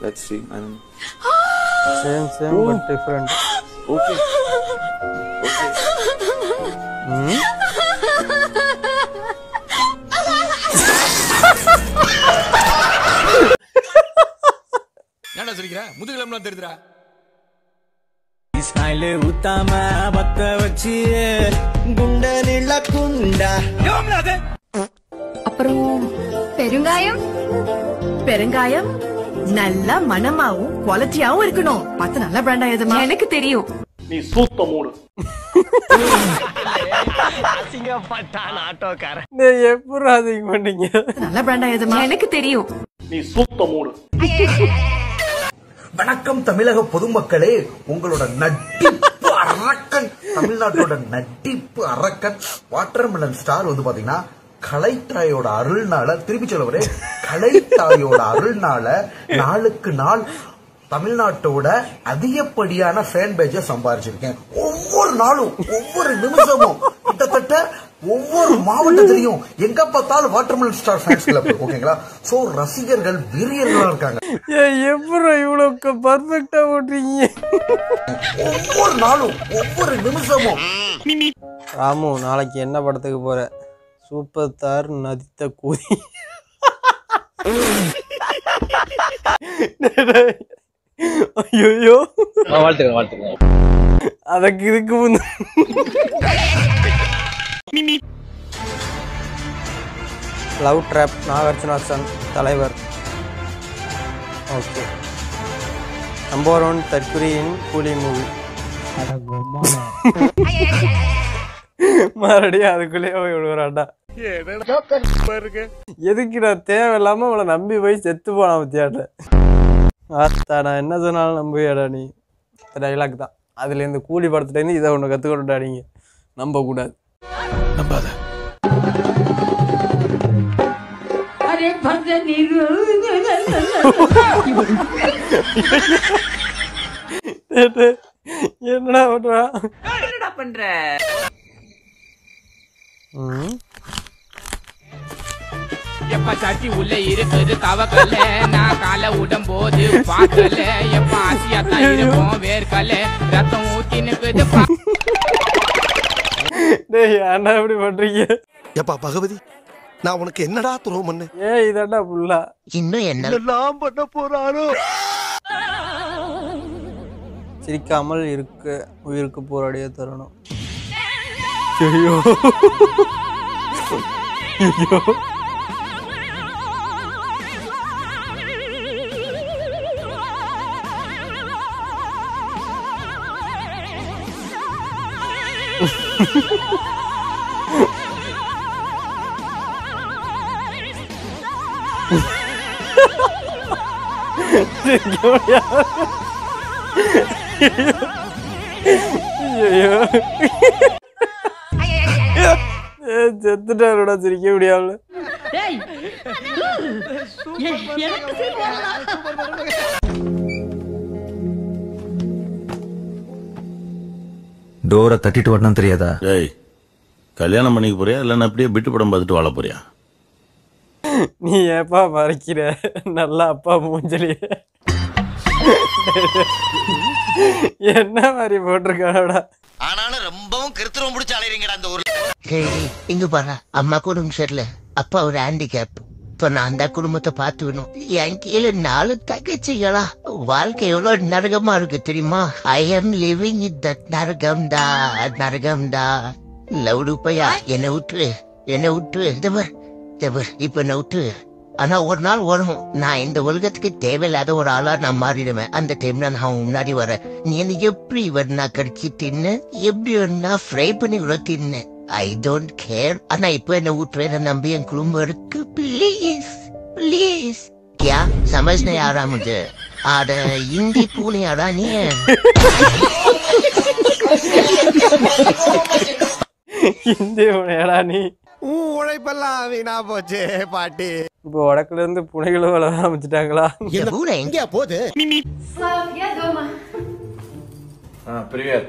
Let's see. I don't know. Same but different. Okay. என்னடா சொல்றீங்க? முதுகுலம்லாம் தெரியுதுடா. Smile ஊத்தாம பத்த வச்சு குண்டனில குண்டா. அப்புறம் பெருங்காயம் நல்ல மணமாவும் குவாலிட்டியாவும் இருக்கணும். பார்த்து நல்ல பிராண்டா எதுமா? எனக்கு தெரியும். நீ சூத்த மூடு. அசிங்கப்பட்டான் ஆட்டோக்காரன். டேய் எப்பறா அதிங்க பண்ணீங்க? நல்ல பிராண்டா எதுமா? எனக்கு தெரியும். நீ சூத்த மூடு. வணக்கம் தமிழக பொதுமக்களே, உங்களோட நட்டிப்பு அரக்கன், தமிழ்நாட்டோட நட்டிப்பு அரக்கன் வாட்டர்மெலன் ஸ்டார் வந்து பாத்தீங்கன்னா கலைத்தாயோட அருள்னால, திருப்பி சொல்ல கலைத்தாயோட அருள்னால நாளுக்கு நாள் தமிழ்நாட்டோட அதிகப்படியான ஃபேன் பேஜ சம்பாதிச்சிருக்கேன். ஒவ்வொரு நாளும் ஒவ்வொரு நிமிஷமும் கிட்டத்தட்ட ஒவ்வொரு மாவட்டத்திலையும் எங்க பார்த்தாலும் வாட்டர்மெலன் ஸ்டார் ஃபேன்ஸ் கிளப். ஓகேங்களா? சோ ரசிகர்கள் வெறியர்களா இருக்காங்க. எப்பறா இவ்வளவு பர்ஃபெக்ட்டா ஓட்றீங்க? ஒவ்வொரு நாளும் ஒவ்வொரு நிமிஷமும். ராமு, நாளைக்கு என்ன படத்துக்கு போற? சூப்பர் ஸ்டார் நதித்த கூதி. ஐயோ வாழ்த்துக்கிறேன். அதுக்கு இதுக்கு முன்ன லவ் ட்ராப் நாகார்ஜுனாசன் தலைவர். ஓகே, நம்பர் 1 தற்குறியின் கூலி மூவி. மறுபடியும் அதுக்குள்ளேயே போய் விடுவாடா. எதுக்கு நான் தேவையில்லாம அவளை நம்பி போய் செத்து போனா பத்தியாட்ட. நான் என்ன சொன்னாலும் நம்புவியாடா நீ? டைலாக் தான் அதுல இருந்து கூலி படத்துலேருந்து இதை ஒன்று கற்றுக்கொண்டுடா. நீங்க நம்ப கூடாது. நம்பாத. என்னடா பண்றா? பண்ற எப்ப சட்டி உள்ள இருக்குது தவக்கல, நான் காலை விடும் போது பார்க்கல. எப்ப ஆசியாத்தான் இருப்போம் வேர்க்கல, ரத்தம் ஊத்தி நிக்குது. டேய் அண்ணா எப்படி பண்றீங்க? எப்பா பகவதி, நான் உனக்கு என்னடா துரோகம் பண்ண? இதடா புல்லா இன்னும் என்னெல்லாம் பண்ண போறாரோ? சிரிக்காமல் இருக்க உயிருக்கு போராடிய தருணம். ஐயோ ஐயோ. செத்துட்டாரோட சிரிக்க முடியாமல. டோரை தட்டிட்டு வரணும் தெரியாதா? ஏய், கல்யாணம் பண்ணிக்க போறியா இல்லைன்னா அப்படியே பிட்டு படம் பார்த்துட்டு வாழ போறியா? நீ ஏப்பா மறைக்கிற? நல்லா அப்பா மூஞ்சலிய என்ன மாதிரி போட்டிருக்காடா. ஆனாலும் ரொம்பவும் கருத்துரம் முடிச்சு அலையறீங்கடா அந்த ஊர்ல. இங்க பாரு, அம்மா குடும்பம் சரியில்லை, அப்பா ஒரு ஹேண்டிகேப். இப்ப நான் அந்த குடும்பத்தை பார்த்து வேணும். என் கீழே 4 தங்கச்சிகளா. வாழ்க்கை எவ்வளவு நரகமா இருக்கு தெரியுமா? I am living in that நரகம்டா, நரகம்டா. லவுடு பையா, என்னை விட்டுரு. இப்ப என்ன விட்டுரு. ஆனா ஒரு நாள் வரும், நான் இந்த உலகத்துக்கு தேவையில்லாத ஒரு ஆளா நான் மாறிடுவேன். அந்த டைம்ல நான் முன்னாடி வரேன். நீ என்ன எப்படி வேணா கடிச்சு தின்னு, எப்படி வேணா ஃப்ரை பண்ணி கூட தின்னு. I don't care. ஆனா இப்ப என்ன விட்டுறேன் நம்பி என் குடும்பம் இருக்கு. ப்ளீஸ் क्या समझ नहीं आ रहा मुझे? आर हिंदी पूरी आ रहा नहीं है. हिंदी पूरी நீ உழைப்பெல்லாம் வீணா போச்சு பாட்டி. இப்போ வடக்குல இருந்து புனைகளும் வளர ஆரம்பிச்சிட்டாங்களா? பூனை எங்கயா போகுது? Привет.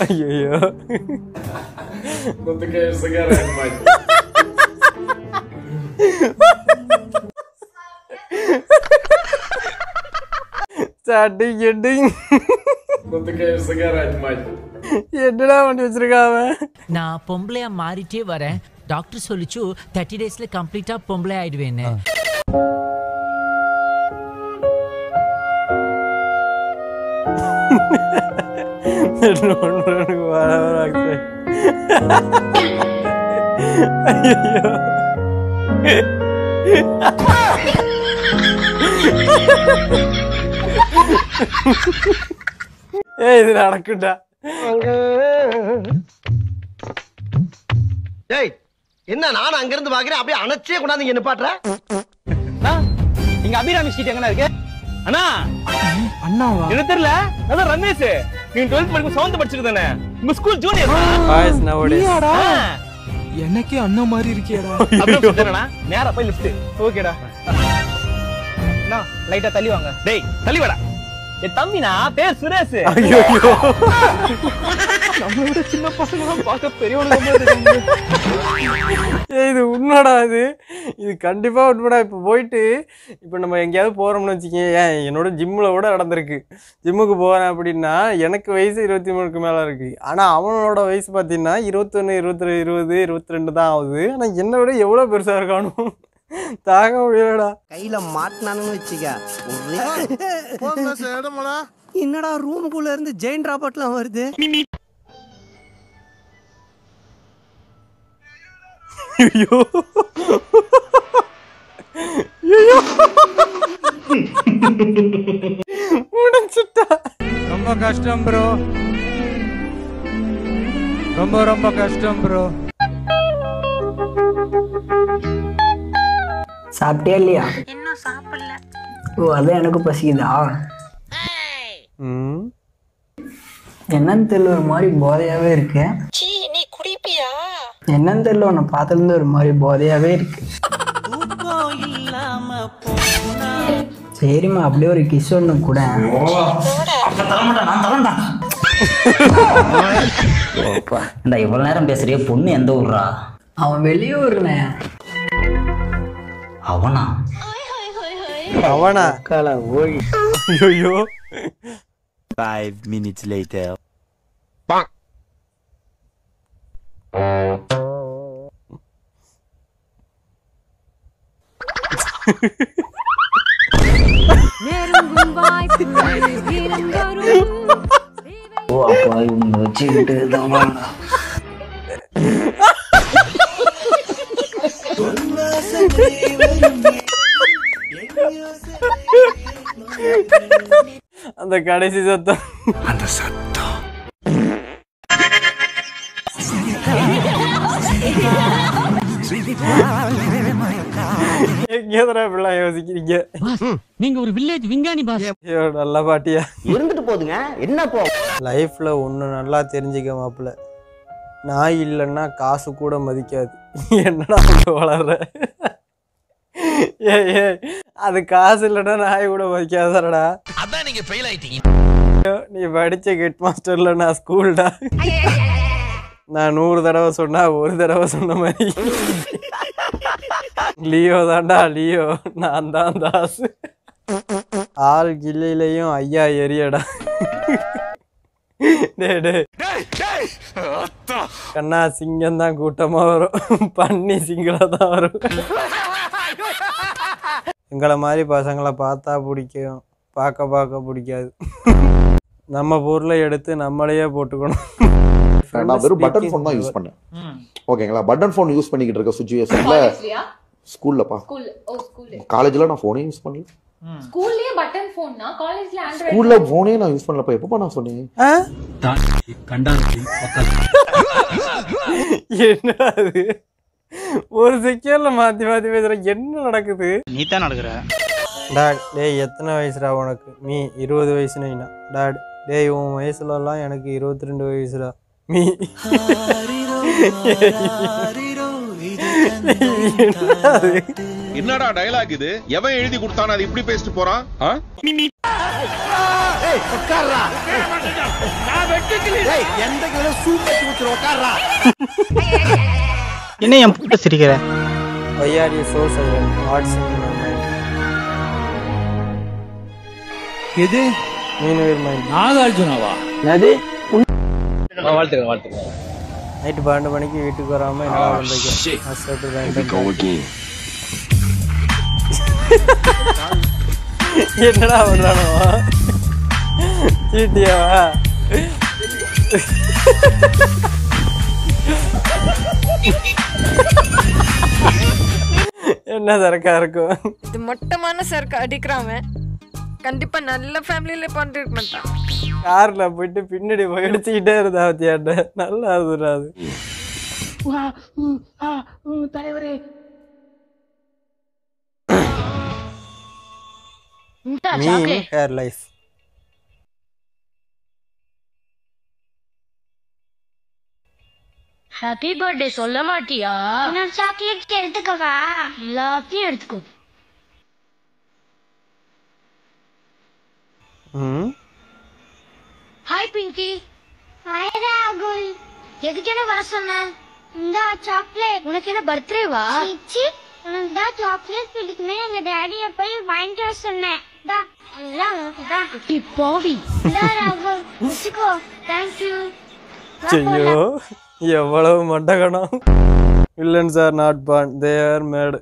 ஐயோ Ну ты, конечно, загорать, мать. Starting ending. Ну ты, конечно, загорать, мать. என்னடா பண்ணி வச்சிருக்காவ? நான் பொம்பளையா மாறிட்டே வரேன். டாக்டர் சொல்லிச்சு 30 டேஸ்ல கம்ப்ளீட்டா பொம்பளை ஆயிடுவேன்னு. ஏய் இது நடக்குடா. டேய் என்ன நான் அங்க இருந்து பாக்குறேன் அப்படியே அணைச்சே கொண்டாந்து இங்க நிப்பாட்ற. இங்க அபிராமி ஸ்ட்ரீட் எங்கனா இருக்கு? அண்ணா அண்ணாவா? என்ன தெரியல. அதான் ரமேஷ். நீ 12th படிக்கும் 7th படிச்சிட்டு தானே? உங்க ஸ்கூல் ஜூனியர். Boys nowadays. எனக்கே அண்ணா மாதிரி இருக்கியேடா. அப்படியே சொல்றேனா? நேரா போய் லிஃப்ட். ஓகேடா. அண்ணா லைட்டா தள்ளி வாங்க. டேய் தள்ளி வாடா. ஏ தம்பினா பேர் சுரேஷ். ஐயோ நம்மளோட சின்ன பசங்க பார்க்க பெரியவங்க மாதிரி இருக்காங்க. ஏய் இது உண்மைடா இது கண்டிப்பா உண்மைடா. இப்போ போயிட்டு இப்போ நம்ம எங்கேயாவது போறோம்னு வச்சுக்கேன். ஏன் என்னோட ஜிம்ல கூட நடந்திருக்கு. ஜிம்முக்கு போறேன் அப்படின்னா எனக்கு வயசு 23க்கு மேல இருக்கு. ஆனா அவனோட வயசு பார்த்தீங்கன்னா 21, 22, 20, 22 தான் ஆகுது. ஆனா என்னை விட எவ்வளவு பெருசா இருக்கானோ தாங்க முடியலடா. கையில மாட்டினானுன்னு வச்சுக்க. என்னடா ரூமுக்குள்ள இருந்து ஜெயின் டிராபட்லாம் வருது. ஐயோ ஐயோ முடிஞ்சிட்டா. ரொம்ப கஷ்டம் ப்ரோ. ரொம்ப கஷ்டம் ப்ரோ. சாப்பிட்டியா இல்லையா? இன்னும் சாப்பிடல. ஓ அதான் எனக்கு பசிக்குதா? என்னன்னு தெரியல ஒரு மாதிரி போதையாவே இருக்கு. நீ குடிப்பியா? என்னன்னு தெரியல உன்னை பார்த்ததுலேருந்து ஒரு மாதிரி போதையாவே இருக்கு. சரிம்மா அப்படியே ஒரு கிஸ் ஒன்று கூட. இவ்வளவு நேரம் பேசுறிய பொண்ணு எந்த ஊர்ரா? அவன் வெளியூர்னே. அவனா? அவனா? ஓய். ஐயோ 5 minutes later. ஓ அப்பா இவங்க வச்சுக்கிட்டு தான் அந்த கடைசி சத்தம். அந்த சத்தம் எங்கேயாவது இப்படிலாம் யோசிக்கிறீங்க? நீங்க ஒரு வில்லேஜ் விஞ்ஞானி பாஸ். ஐயோ நல்ல பாட்டியா இருந்துட்டு போதுங்க. என்ன போ லைஃப்ல ஒன்று நல்லா தெரிஞ்சுக்க மாப்பிள்ள. நாய் இல்லைன்னா காசு கூட மதிக்காது. என்னடா வளர்ற? ஏ அது காசு இல்லைன்னா நாய் கூட மதிக்காதடா. அதான் நீங்க ஃபெயில் ஆயிட்டீங்க. நீ படிச்ச ஹெட் மாஸ்டர்ல நான் ஸ்கூல்டா. நான் 100 தடவை சொன்னா 1 தடவை சொன்ன மாதிரி. லியோ தாண்டா லியோ, நான் தான் தாசு. ஆள் கிள்ளையிலையும் ஐயா எரியடா. கண்ணா சிங்கம் தான் கூட்டமா வரும், பண்ணி சிங்களா தான் வரும். எங்களை மாதிரி பசங்களை பார்த்தா பிடிக்கும், பார்க்க பிடிக்காது. நம்ம பொருளை எடுத்து நம்மளையே போட்டுக்கணும். நான் வெறும் பட்டன் ஃபோன் தான் யூஸ் பண்ணேன். ஓகேங்களா, பட்டன் ஃபோன் யூஸ் பண்ணிக்கிட்டு இருக்க சிச்சுவேஷன்ல ஸ்கூல்லப்பா, காலேஜ்ல நான் போனே யூஸ் பண்ணல. ஸ்கூல்லயே பட்டன் ஃபோன்னா, காலேஜ்ல ஆண்ட்ராய்டு. ஸ்கூல்ல போனே நான் யூஸ் பண்ணலப்பா. எப்பப்பா நான் சொன்னேன்? என்னடா அது ஒரு செகண்ட்ல மாத்தி மாத்தி பேசுற, என்ன நடக்குது? நீ தான் நடக்குற. டாட் டேய் எத்தனை வயசுடா உனக்கு? நீ 20 வயசுனா டாட் டேய் உன் வயசுலலாம் எனக்கு 22 வயசுடா. மீ என்னடா டயலாக் இது? எவன் எழுதி கொடுத்தானே அது இப்படி பேசிட்டு போறான்? ஏய் உட்கார்றா நான் வெட்டிக்கல ஏய் எந்த கிலோ சூப் வச்சு வச்சு உட்கார்றா என்ன என் புட்ட சிரிக்கிற Why are you so silent? What's in your mind? எது In your mind. நாகார்ஜுனாவா என்னது வாழ்த்துக்கிறேன் நைட்டு 12 மணிக்கு வீட்டுக்கு வராம என்ன பண்றீங்க? என்னடா பண்றானோ சீட்டியாவா என்ன சரக்கா இருக்கும் இது மொட்டமான சரக்கு அடிக்கிறான் கண்டிப்பா நல்ல ஃபேமிலியில பண்ணிருக்க மாட்டான் கார்ல போயிட்டு பின்னாடி போய் அடிச்சுக்கிட்டே இருந்தா வத்தியாட்ட நல்லா இருந்துடாது தலைவரே hair life ஹாப்பி பர்த்டே சொல்ல மாட்டியா நான் சாக்லேட் எடுத்துக்கவா எல்லாத்தையும் எடுத்துக்கோ ஹாய் பிங்கி ஹாய் ராகுல் எதுக்கு என்ன வர சொன்ன இந்த சாக்லேட் உனக்கு என்ன பர்த்டேவா சீ உனக்கு தான் சாக்லேட் பிடிக்குமே எங்க டாடியை போய் வாங்கிட்டு வர சொன்னேன் போவி ராகுல் வச்சுக்கோ தேங்க்யூ ஐயோ எவ்வளவு மண்டகணம் villains are not born they are made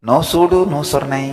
No sudu, no sornai.